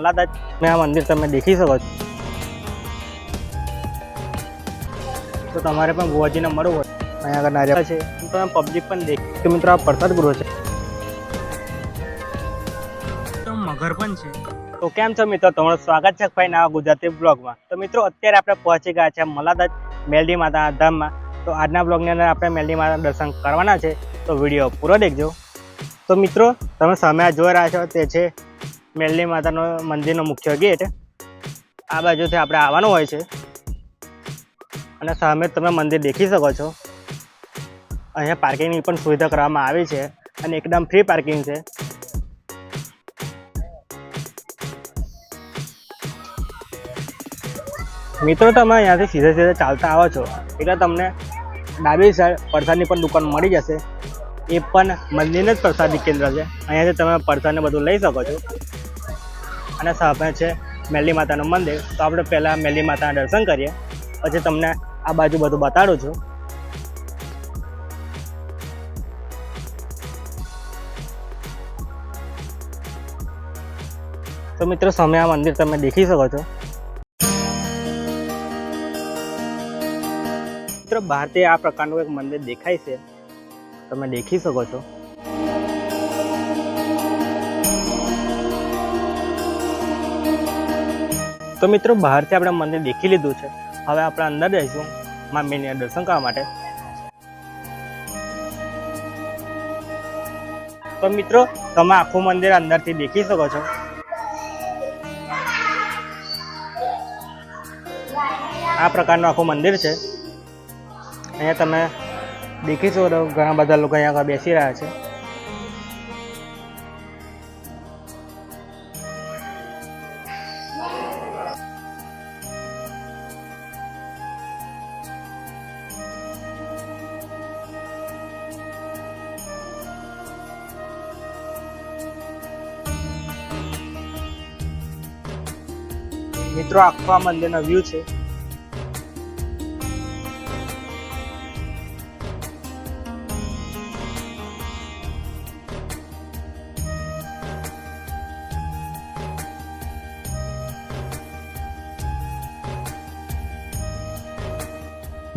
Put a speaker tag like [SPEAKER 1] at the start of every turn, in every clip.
[SPEAKER 1] મલાદાજ મેં આ મંદિર તમે દેખી શકો છો. તો તમારે પણ ભુવાજીને મળવું હોય અહીંયા આગળ નારિયેળ છે, તમે પબ્લિક પણ દેખી. તો મિત્રો આ પ્રસાદ ગૃહ છે, તો મગર પણ છે. તો કેમ છો મિત્રો, તમારું સ્વાગત છે ભાઈ નવા ગુજરાતી બ્લોગમાં. તો મિત્રો અત્યારે આપણે પહોંચી ગયા છે મલાદાજ મેલડી માતાના ધામમાં. તો આજના બ્લોગની અંદર આપણે મેલડી માતાના દર્શન કરવાના છે, તો વિડીયો પૂરો દેખજો. તો મિત્રો તમે સામે જોઈ રહ્યા છો તે છે મેલડી માતાનો મંદિરનો મુખ્ય ગેટ. આ બાજુથી આપણે આવવાનું હોય છે અને સામે તમે મંદિર દેખી શકો છો. અહીંયા પાર્કિંગની પણ સુવિધા કરવામાં આવી છે અને એકદમ ફ્રી પાર્કિંગ છે. મિત્રો તમે અહીંયાથી સીધે સીધે ચાલતા આવો છો એટલે તમને ડાબી સાઈડ પ્રસાદની પણ દુકાન મળી જશે. એ પણ મંદિરનું જ પ્રસાદી કેન્દ્ર છે. અહીંયાથી તમે પ્રસાદને બધું લઈ શકો છો. અને સામે છે મેલડી માતાનું મંદિર. તો આપણે પહેલાં મેલડી માતાના દર્શન કરીએ, પછી તમને આ બાજુ બધું બતાડું છું. તો મિત્રો સામે આ મંદિર તમે દેખી શકો છો. મિત્રો બહારથી આ પ્રકારનું એક મંદિર દેખાય છે, તમે દેખી શકો છો. તો મિત્રો બહારથી આપણે મંદિર દેખી લીધું છે. હવે આપણે અંદર જઈશું મા મેલડીના દર્શન કરવા માટે. તો મિત્રો તમે આખું મંદિર અંદરથી દેખી શકો છો. આ પ્રકારનું આખું મંદિર છે. અહીંયા તમે દેખી શકો છો ઘણા બધા લોકો અહીંયા આગળ બેસી રહ્યા છે. મિત્રો આખો આ મંદિરનો વ્યૂ છે.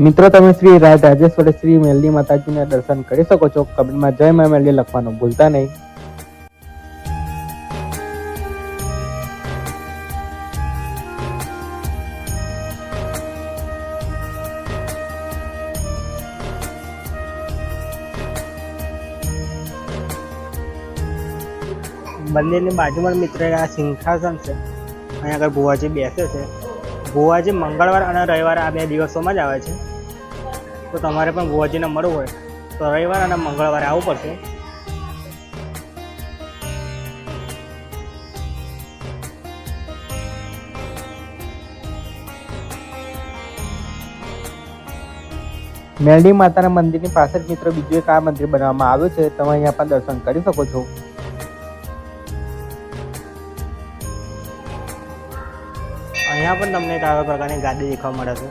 [SPEAKER 2] મિત્રો તમે શ્રી રાજેશ્વરી શ્રી મેલડી માતાજીના દર્શન કરી શકો છો. કમેન્ટમાં જય મા મેલડી લખવાનું ભૂલતા નહીં.
[SPEAKER 1] મંદિરની બાજુમાં મિત્રો આ સિંહાસન છે. અહીંયા આગળ ભુવાજી બેસે છે. ભુવાજી મંગળવાર અને રવિવાર આ 2 દિવસોમાં જ આવે છે. તો તમારે પણ ભુવાજીને મળવું હોય તો રવિવાર અને મંગળવારે આવવું પડશે.
[SPEAKER 2] મેલડી માતાના મંદિરની પાસે જ મિત્રો બીજું એક આ મંદિર બનાવવામાં આવ્યું છે. તમે અહીંયા પણ દર્શન કરી શકો છો.
[SPEAKER 1] અહીંયા પણ તમને એક આવા પ્રકારની ગાડી દેખવા મળે છે.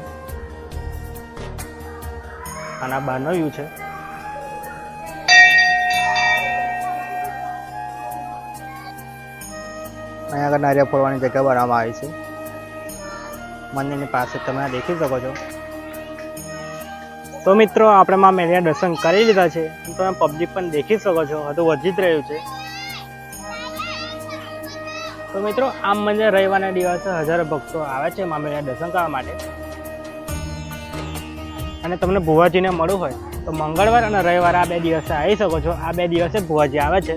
[SPEAKER 1] આના બહારનો વ્યૂ છે. અહીંયા આગળ નારિયેળ ફોડવાની જગ્યા બનાવવામાં આવી છે. મંદિરની પાસે તમે દેખી શકો છો. તો મિત્રો આપણે માં મેલડીના દર્શન કરી લીધા છે. તમે પબ્લિક પણ દેખી શકો છો, હજુ વધી જ રહ્યું છે. તો મિત્રો આ મંદિર રવિવારના દિવસે હજારો ભક્તો આવે છે મા મેલડીના દર્શન કરવા માટે. અને તમને ભુવાજીને મળવું હોય તો મંગળવાર અને રવિવાર આ 2 દિવસે આવી શકો છો. આ 2 દિવસે ભુવાજી આવે છે.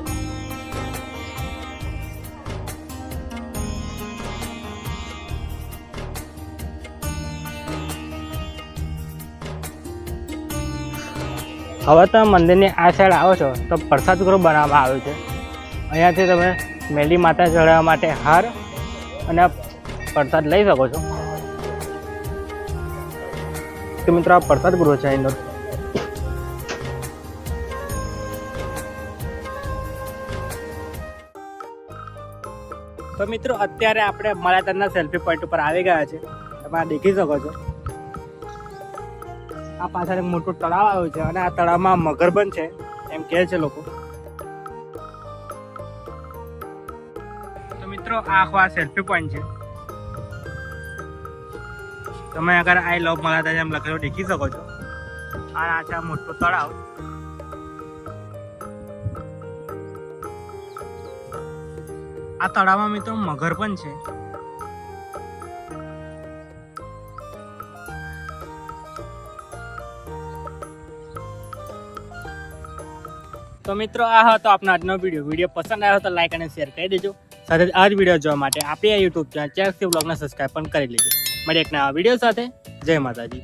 [SPEAKER 1] હવે તમે મંદિરની આ સાઈડ આવો છો તો પ્રસાદ ગૃહ બનાવવામાં આવ્યું છે. અહીંયાથી તમે મેલડી માતા ચડાવવા માટે હાર અને પ્રસાદ લઈ શકો છો. તો મિત્રો આ પ્રસાદ ગૃહ છે અહીંનો. તો મિત્રો અત્યારે આપણે માતાના સેલ્ફી પોઈન્ટ ઉપર આવી ગયા છે. તમે આ દેખી શકો છો. આ પાછળ એક મોટું તળાવ આવ્યું છે અને આ તળાવમાં મગર પણ છે એમ કહે છે લોકો. તો મિત્રો મિત્રો આ આખો આ સેલ્ફી પોઈન્ટ છે. તમે અગર આઈ લવ મલાદાજ એમ લખેલું દેખી શકો છો. આ છે મોટું તળાવ. આ તળાવમાં મિત્રો મગર પણ છે. તો મિત્રો આ હતો આપનો આજનો વિડીયો પસંદ આવ્યો તો લાઈક અને શેર કરી દેજો. સાથે આ જ વિડીયો જોવા માટે આપણી આ યુટ્યુબ ચેનલ ચેક બ્લોગને સબસ્ક્રાઈબ પણ કરી લેજો. મળીએ એક નવા વિડીયો સાથે. જય માતાજી.